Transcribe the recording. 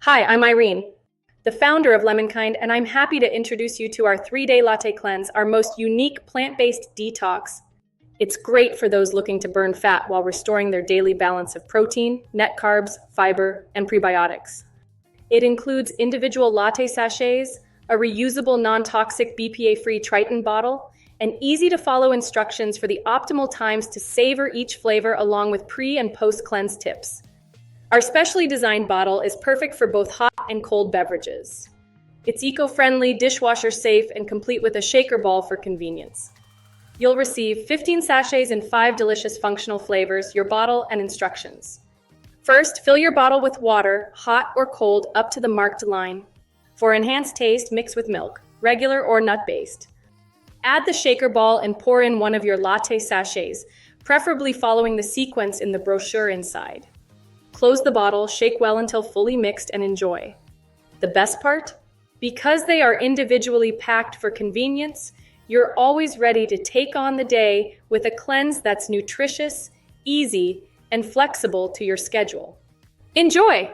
Hi, I'm Irene, the founder of LEMONKIND, and I'm happy to introduce you to our 3-day latte cleanse, our most unique plant-based detox. It's great for those looking to burn fat while restoring their daily balance of protein, net carbs, fiber, and prebiotics. It includes individual latte sachets, a reusable non-toxic BPA-free Tritan bottle, and easy-to-follow instructions for the optimal times to savor each flavor along with pre- and post-cleanse tips. Our specially designed bottle is perfect for both hot and cold beverages. It's eco-friendly, dishwasher safe, and complete with a shaker ball for convenience. You'll receive 15 sachets in 5 delicious functional flavors, your bottle, and instructions. First, fill your bottle with water, hot or cold, up to the marked line. For enhanced taste, mix with milk, regular or nut-based. Add the shaker ball and pour in one of your latte sachets, preferably following the sequence in the brochure inside. Close the bottle, shake well until fully mixed, and enjoy. The best part? Because they are individually packed for convenience, you're always ready to take on the day with a cleanse that's nutritious, easy, and flexible to your schedule. Enjoy!